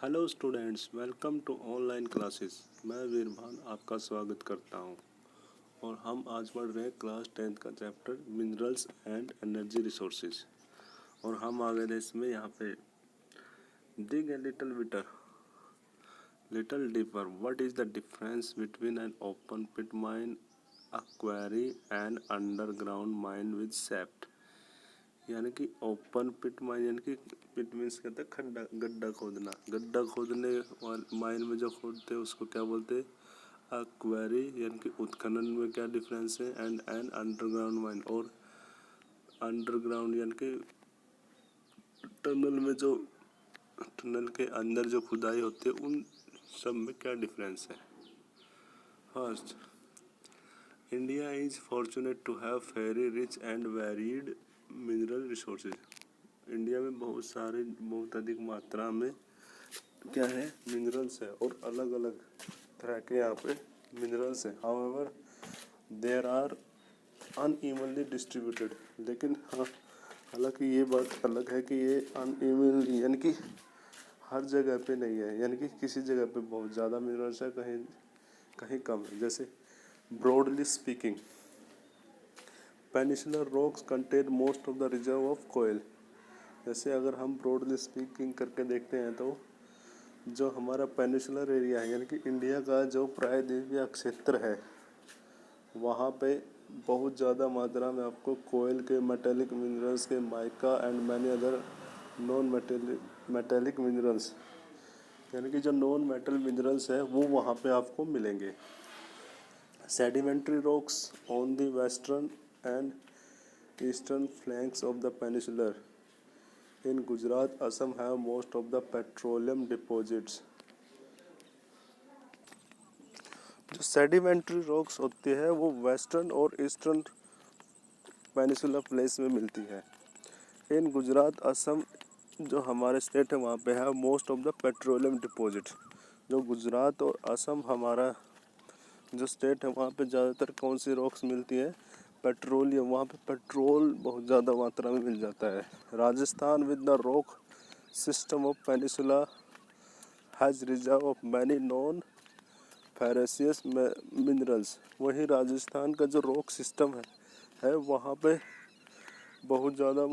Hello students, welcome to online classes. मैं वीरभान आपका स्वागत करता हूं और हम आज पढ़ रहे हैं क्लास 10th का chapter minerals and energy resources. और हम आ गए थे इसमें यहाँ पे dig a little deeper. What is the difference between an open pit mine, a quarry and underground mine with sept. यानी कि ओपन पिट माइन, यानी कि पिट मीन्स कहते हैं खड्डा, गड्ढा खोदना। गड्ढा खोदने वाले माइन में जो खोदते हैं उसको क्या बोलते हैं? अ क्वेरी, यानी कि उत्खनन में क्या डिफरेंस है। एंड अंडरग्राउंड माइन, और अंडरग्राउंड यानी कि टनल में जो टनल के अंदर जो खुदाई होती है उन सब में क्या डिफरेंस है। First, India is fortunate to have very rich and varied mineral resources. India में बहुत अधिक मात्रा में क्या है, मिनरल्स है, और अलग अलग तरह के यहाँ पे मिनरल्स है। However there are unevenly distributed. लेकिन हाँ, हालांकि ये बात अलग है कि ये अनइवनली यानी कि हर जगह पे नहीं है। यानी कि किसी जगह पे बहुत ज़्यादा मिनरल्स है, कहीं कहीं कम है। जैसे broadly speaking, peninsular rocks contain most of the reserve of कोयल। जैसे अगर हम ब्रॉडली स्पीकिंग करके देखते हैं तो जो हमारा पेनिनसुलर एरिया है, यानी कि इंडिया का जो प्रायद्वीपीय क्षेत्र है, वहाँ पे बहुत ज़्यादा मात्रा में आपको कोयल के, मेटेलिक मिनरल्स के, mica and many other non metallic minerals, यानी कि जो नॉन मेटल मिनरल्स है वो वहाँ पे आपको मिलेंगे। Sedimentary rocks on the western and eastern flanks of the peninsular in Gujarat, Assam have most of the petroleum deposits. जो सेडिमेंट्री रॉक्स होती है वो वेस्टर्न और ईस्टर्न पेनिनसुला प्लेस में मिलती है। इन गुजरात, असम जो हमारे स्टेट है वहाँ पे है most of the petroleum deposit. जो गुजरात और असम हमारा जो स्टेट है वहाँ पे ज़्यादातर कौन सी रॉक्स मिलती है? पेट्रोलियम। वहाँ पे पेट्रोल बहुत ज़्यादा मात्रा में मिल जाता है। Rajasthan with the rock system of peninsula has reserve of many non ferrous minerals. वहीं राजस्थान का जो रॉक सिस्टम है वहाँ पे बहुत ज़्यादा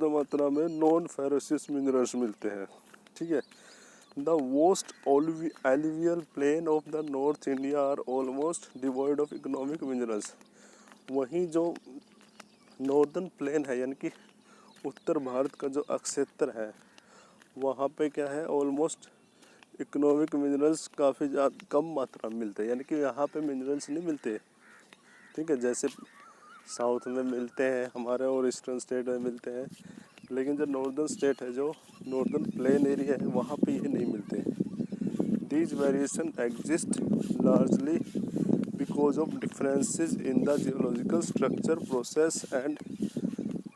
मात्रा में नॉन फेरेसियस मिनरल्स मिलते हैं। ठीक है। The most alluvial plain of the north India are almost devoid of economic minerals. वहीं जो नॉर्दर्न प्लेन है, यानी कि उत्तर भारत का जो क्षेत्र है, वहाँ पे क्या है, ऑलमोस्ट इकोनॉमिक मिनरल्स काफ़ी कम मात्रा में मिलते हैं। यानी कि यहाँ पे मिनरल्स नहीं मिलते। ठीक है। जैसे साउथ में मिलते हैं हमारे और ईस्टर्न स्टेट में मिलते हैं, लेकिन जो नॉर्दर्न स्टेट है, जो नॉर्दर्न प्लेन एरिया है, वहाँ पे ये नहीं मिलते। These variation exist largely because of differences in the geological structure, process and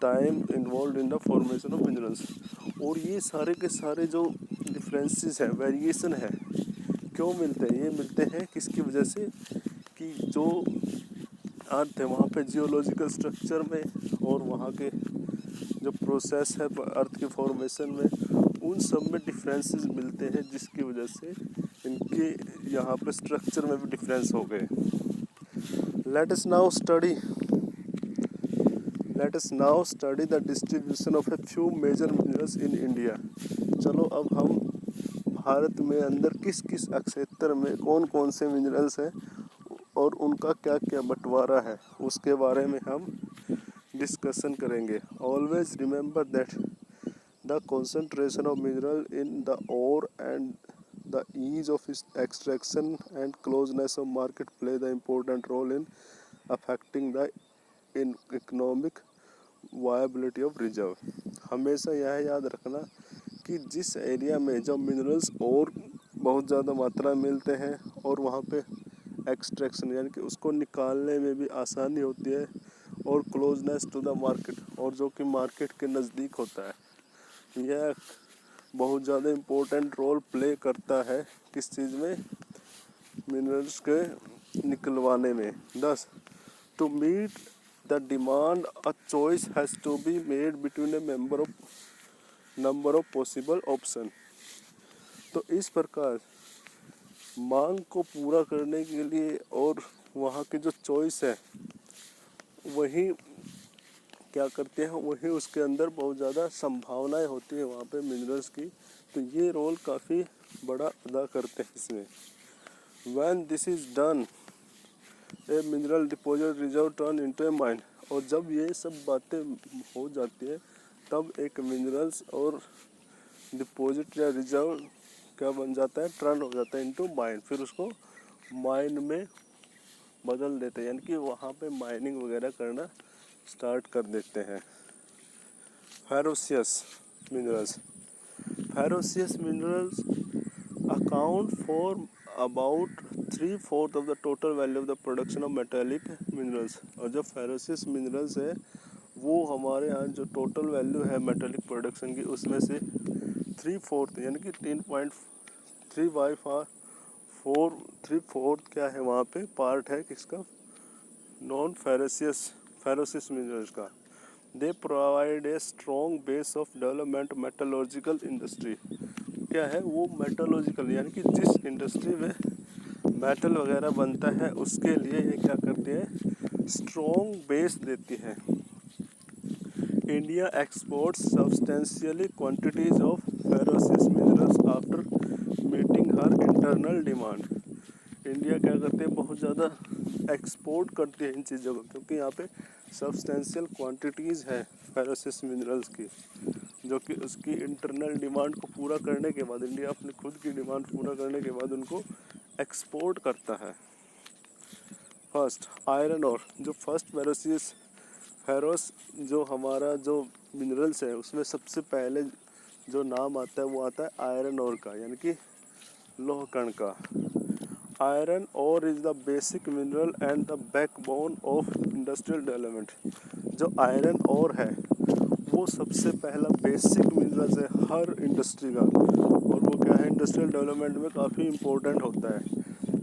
time involve in the formation of minerals. और ये सारे के सारे जो डिफरेंसेस है, वेरिएशन है, क्यों मिलते हैं? ये मिलते हैं किसकी वजह से? कि जो अर्थ है वहाँ पे जियोलॉजिकल स्ट्रक्चर में और वहाँ के जो प्रोसेस है अर्थ के फॉर्मेशन में, उन सब में डिफरेंसेस मिलते हैं, जिसकी वजह से इनके यहाँ पे स्ट्रक्चर में भी डिफरेंस हो गए। Let us now study the distribution of a few major minerals in India. चलो अब हम भारत में अंदर किस किस क्षेत्र में कौन कौन से मिनरल्स हैं और उनका क्या क्या बंटवारा है, उसके बारे में हम डिस्कशन करेंगे। Always remember that the concentration of mineral in the ore and the ease of extraction and closeness of market play the important role in affecting the in economic viability of reserve. हमेशा यह याद रखना कि जिस area में जब minerals और बहुत ज़्यादा मात्रा में मिलते हैं और वहाँ पे एक्सट्रैक्शन यानी कि उसको निकालने में भी आसानी होती है, और क्लोजनेस टू द मार्केट, और जो कि मार्केट के नज़दीक होता है, यह बहुत ज़्यादा इम्पोर्टेंट रोल प्ले करता है किस चीज़ में? मिनरल्स के निकलवाने में। Thus, to meet the demand a choice has to be made between a number of possible option. तो इस प्रकार मांग को पूरा करने के लिए और वहाँ की जो चॉइस है वही क्या करते हैं, वही उसके अंदर बहुत ज़्यादा संभावनाएं होती है वहाँ पे मिनरल्स की, तो ये रोल काफ़ी बड़ा अदा करते हैं इसमें। When this is done, a mineral deposit reserve turn into a mine। और जब ये सब बातें हो जाती है तब एक मिनरल्स और डिपॉजिट या रिजर्व क्या बन जाता है, टर्न हो जाता है इनटू माइन, फिर उसको माइन में बदल देते हैं, यानी कि वहाँ पे माइनिंग वगैरह करना स्टार्ट कर देते हैं। Ferocious minerals, ferocious minerals account for about 3/4 of the total value of the production of metallic minerals. और जो फेरोसियस मिनरल्स है वो हमारे यहाँ जो टोटल वैल्यू है मेटेलिक प्रोडक्शन की उसमें से 3/4 यानी कि 3/4 क्या है वहाँ पे पार्ट है किसका, नॉन फेरोसियस मिनरल्स का। They provide a strong base of development metallurgical industry. क्या है वो, मेटलर्जिकल यानी कि जिस इंडस्ट्री में मेटल वगैरह बनता है उसके लिए ये क्या करती है, स्ट्रॉन्ग बेस देती है। India exports substantially quantities of ferocious minerals after meeting her internal demand. India क्या करती है, बहुत ज़्यादा एक्सपोर्ट करती है इन चीज़ों को, क्योंकि यहाँ पे सब्सटेंशियल क्वांटिटीज़ है फेरोसियस मिनरल्स की, जो कि उसकी इंटरनल डिमांड को पूरा करने के बाद, इंडिया अपनी खुद की डिमांड पूरा करने के बाद उनको एक्सपोर्ट करता है। फर्स्ट आयरन और जो फर्स्ट फेरोस जो हमारा जो मिनरल्स है उसमें सबसे पहले जो नाम आता है वो आता है आयरन ओर का, यानी कि लोह कण का। Iron ore is the basic mineral and the backbone of industrial development. जो आयरन ओर है वो सबसे पहला बेसिक मिनरल्स है हर इंडस्ट्री का, और वो क्या है, इंडस्ट्रियल डेवलपमेंट में काफ़ी इम्पोर्टेंट होता है।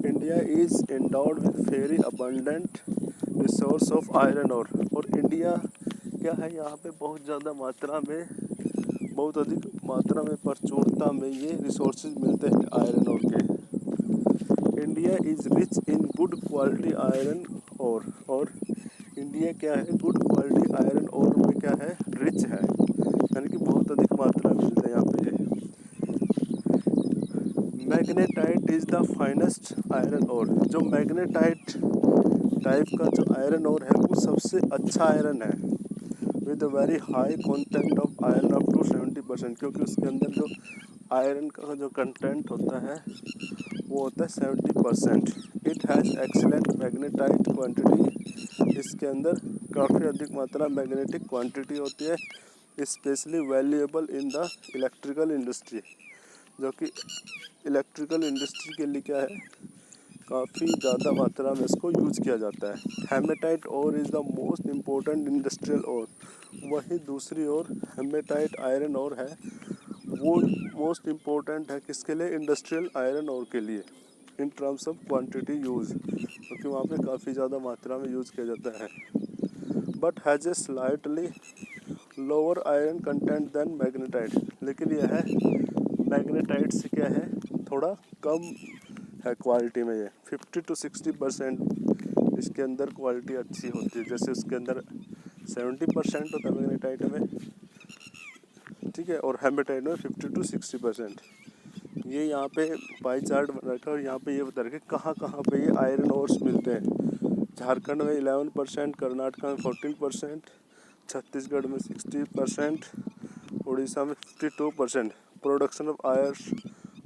India is endowed with very abundant resource of iron ore. और इंडिया क्या है, यहाँ पे बहुत ज़्यादा मात्रा में, बहुत अधिक मात्रा में, प्रचुरता में ये रिसोर्सेज मिलते हैं आयरन ओर के। India is rich in good quality iron ore. और इंडिया क्या है, गुड क्वालिटी आयरन ओर में क्या है, रिच है, यानी कि बहुत अधिक मात्रा में मिलते हैं यहाँ पे। Magnetite is the finest iron ore. जो मैग्नेटाइट टाइप का जो आयरन ओर है वो सबसे अच्छा आयरन है, with very high content of iron up to 70%, क्योंकि उसके अंदर जो आयरन का जो कंटेंट होता है वो होता है 70%। It has excellent magnetite quantity. इसके अंदर काफ़ी अधिक मात्रा मैग्नेटिक क्वांटिटी होती है, specially valuable in the electrical industry, जो कि इलेक्ट्रिकल इंडस्ट्री के लिए क्या है, काफ़ी ज़्यादा मात्रा में इसको यूज किया जाता है। Hematite ore is the most important industrial ore. वही दूसरी ओर हेमेटाइट आयरन ओर है, वो मोस्ट इम्पोर्टेंट है किसके लिए, इंडस्ट्रियल आयरन ओर के लिए, in terms of quantity use, क्योंकि वहाँ पे काफ़ी ज़्यादा मात्रा में यूज़ किया जाता है। But has a slightly lower iron content than magnetite. लेकिन यह है मैग्नेटाइट से क्या है, थोड़ा कम है क्वालिटी में, ये 50 to 60% इसके अंदर क्वालिटी अच्छी होती है। जैसे उसके अंदर 70% होता है मैग्नेटाइट में, ठीक है, और हेमेटाइट में 50 to 60%। ये यहाँ पे पाई चार्ट बना रखा है, और यहाँ पे ये बता रखा है कहाँ कहाँ पे ये आयरन ओर्स मिलते हैं। झारखंड में 11%, कर्नाटक में 14%, छत्तीसगढ़ में 60%, उड़ीसा में 52%। Production of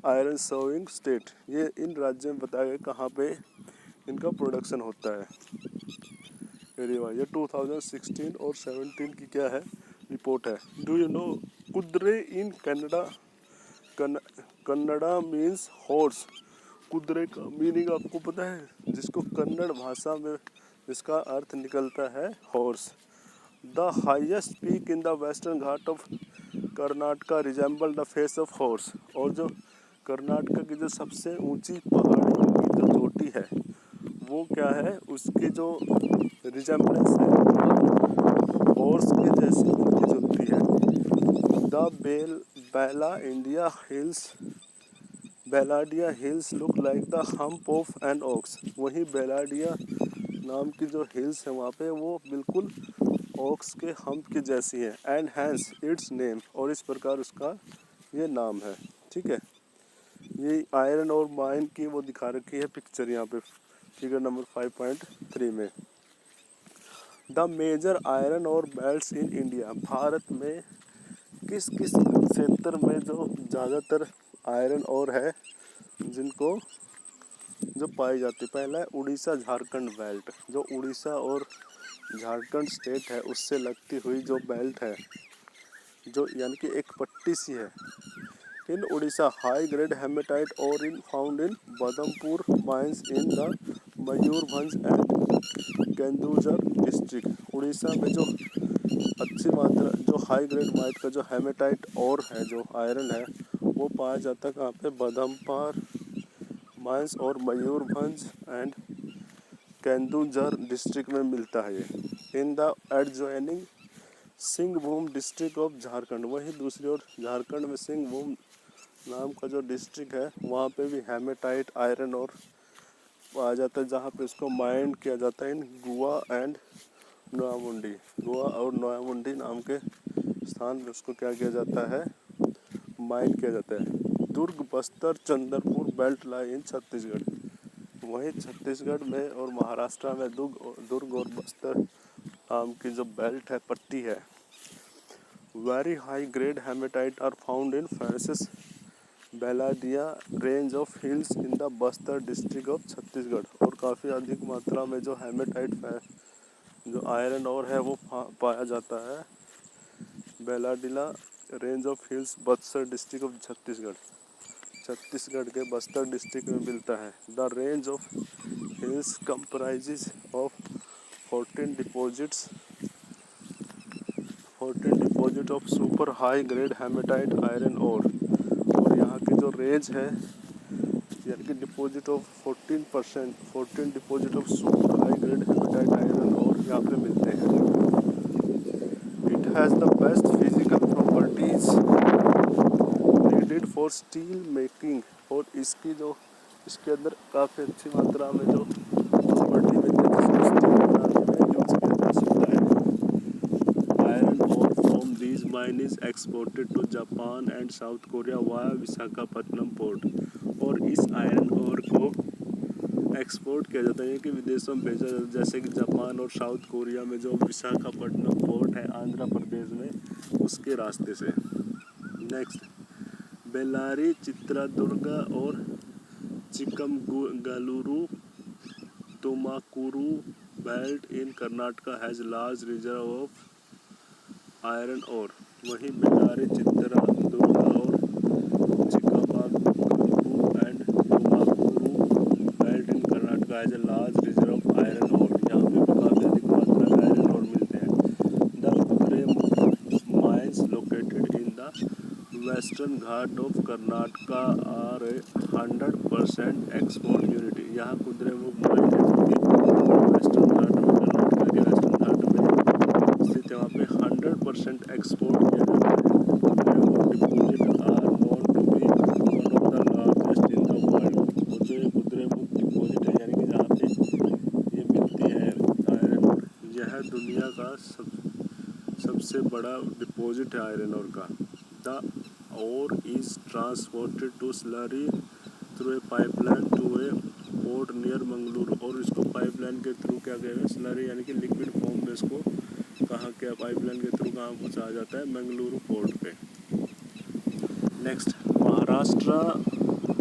iron showing state, ये इन राज्यों में बताया गया कहाँ पे इनका प्रोडक्शन होता है। ये 2016 और 17 की क्या है, रिपोर्ट है। Do you know kudre in Kannada means horse. कुदरे का मीनिंग आपको पता है, जिसको कन्नड़ भाषा में जिसका अर्थ निकलता है horse. The highest peak in the Western Ghat of Karnataka resemble the face of horse. और जो कर्नाटक की जो सबसे ऊंची पहाड़ी की जो चोटी है वो क्या है, उसकी जो रिजेंबलेंस है हॉर्स के जैसी मिलती जुलती है। The Bailadila hills Bailadila hills look like the hump of an ox. वहीं बेलाडिया नाम की जो हिल्स है वहाँ पे वो बिल्कुल ऑक्स के हम्प की जैसी है। एंड हैंस इट्स नेम, और इस प्रकार उसका ये नाम है। ठीक है, ये आयरन और माइन की वो दिखा रखी है पिक्चर यहाँ पे फिगर नंबर 5.3 में। द मेजर आयरन और बेल्ट्स इन इंडिया। भारत में किस किस क्षेत्र में जो ज़्यादातर आयरन और है जिनको जो पाई जाती है। पहला है उड़ीसा झारखंड बेल्ट। जो उड़ीसा और झारखंड स्टेट है उससे लगती हुई जो बेल्ट है, जो यानी कि एक पट्टी सी है। In Odisha high grade hematite ore in found in Badampur mines in the Mayurbhanj and Kendujhar district. Odisha में जो अच्छी मात्रा जो हाई ग्रेड माइट का जो हेमेटाइट और है जो आयरन है वो पाया जाता है कहाँ पे, बदमपुर माइंस और मयूरभंज एंड केंदुझर डिस्ट्रिक्ट में मिलता है ये। In the adjoining Singhbhum district of Jharkhand. वहीं दूसरी ओर झारखंड में सिंहभूम नाम का जो डिस्ट्रिक्ट है वहाँ पे भी हेमेटाइट आयरन और पाया जाता है, जहाँ पे इसको माइन किया जाता है इन गोवा एंड नोयामुंडी। गोवा और नोयामुंडी नाम के स्थान पे उसको क्या किया जाता है, माइन किया जाता है। दुर्ग बस्तर चंद्रपुर बेल्ट लाई इन छत्तीसगढ़। वहीं छत्तीसगढ़ में और महाराष्ट्र में दुर्ग और बस्तर नाम की जो बेल्ट है, पट्टी है। Very high grade hematite are found in Francis Bailadila range of hills in the Bastar district of Chhattisgarh. और काफ़ी अधिक मात्रा में जो हेमेटाइट जो आयरन और है वो पाया जाता है Bailadila range of hills Bastar district of Chhattisgarh. Chhattisgarh के बस्तर डिस्ट्रिक्ट में मिलता है। The range of hills comprises of 14 deposits of super high grade hematite iron ore यहाँ की जो रेंज है यानी कि deposit of 14 deposit of super high grade hematite iron ore यहाँ पे मिलते हैं। It has the best physical properties needed for steel making. और इसके अंदर काफ़ी अच्छी मात्रा में जो प्रॉपर्टी मिलती है जिसको स्टील बनाने में यूज किया जा सकता है। Iron ore from these mine is exported to Japan and South Korea via Visakhapatnam port. और इस आयरन और को एक्सपोर्ट किया जाता है कि विदेशों में भेजा जाता है, जैसे कि जापान और साउथ कोरिया में जो विशाखापट्टनम पोर्ट है आंध्र प्रदेश में उसके रास्ते से। नेक्स्ट, बेल्लारी चित्रदुर्गा और Chikkamagaluru Tumakuru belt in Karnataka has large reserve of iron और। वहीं बेल्लारी चित्रदुर्गा और Chikkamagaluru and Tumakuru belt in Karnataka has a large reserve of iron ore. यहाँ पे भी काफ़ी अधिक मात्रा में आयरन और मिलते हैं। The Kudremukh mines located in the Western Ghat of Karnataka are 100% export unit. यहाँ कुद्रेमुख माइन है जो कि वेस्टर्न घाट में कर्नाटका के वेस्टर्न घाट में स्थित है। वहाँ पे 100% एक्सपोर्ट किया जाता है। Kudremukh deposit are known to be one of the largest in the world. वो जो ये कुद्रेमुख डिपॉजिट है यानी कि जहाँ पे ये मिलती है आयरन और, यह दुनिया का सबसे बड़ा डिपॉजिट है आयरन और का। The ore is transported to slurry through a pipeline to a port near Mangaluru. और इसको पाइपलाइन के थ्रू क्या कहते हैं, स्लरी यानी कि लिक्विड फॉर्म में इसको कहाँ के पाइपलाइन के थ्रू कहाँ पहुँचाया जाता है, मंगलुरु पोर्ट पे। Next, Maharashtra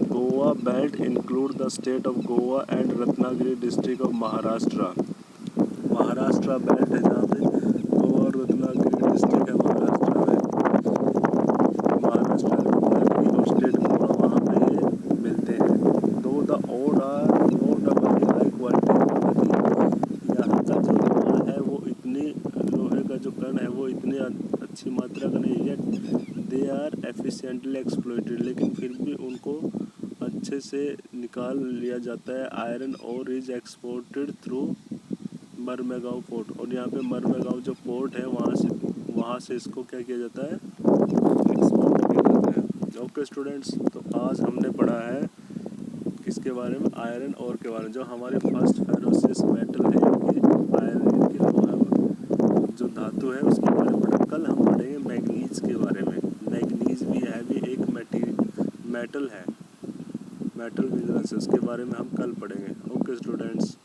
Goa belt include the state of Goa and Ratnagiri district of Maharashtra. Maharashtra belt है जहाँ पे गोवा और रत्नागिरी डिस्ट्रिक्ट है महाराष्ट्र में। महाराष्ट्र रत्नागिरी और स्टेट गोवा वहाँ पे ये मिलते हैं। Though the ore are not of very high quality. यहाँ का जो लोहा है वो इतनी लोहे का जो कण है वो इतनी अच्छी मात्रा का नहीं है। दे आर एफिशिएंटली एक्सप्लॉइटेड, लेकिन फिर भी उनको अच्छे से निकाल लिया जाता है। आयरन और इज एक्सपोर्टेड थ्रू मरमेगांव पोर्ट। और यहाँ पे मरमेगांव जो पोर्ट है वहाँ से इसको क्या किया जाता है, एक्सपोर्ट किया जाता है। ओके स्टूडेंट्स, तो आज हमने पढ़ा है किसके बारे में, आयरन और के बारे में, जो हमारी फर्स्ट फेरोसिस मेटल है, आयरन की जो धातु है उसके बारे में पढ़ा। कल हम पढ़ेंगे मैग्नीज के बारे में। मैग्नीज भी है, भी एक मेटल है, मेटल मिनरल्स है, उसके बारे में हम कल पढ़ेंगे। Okay students.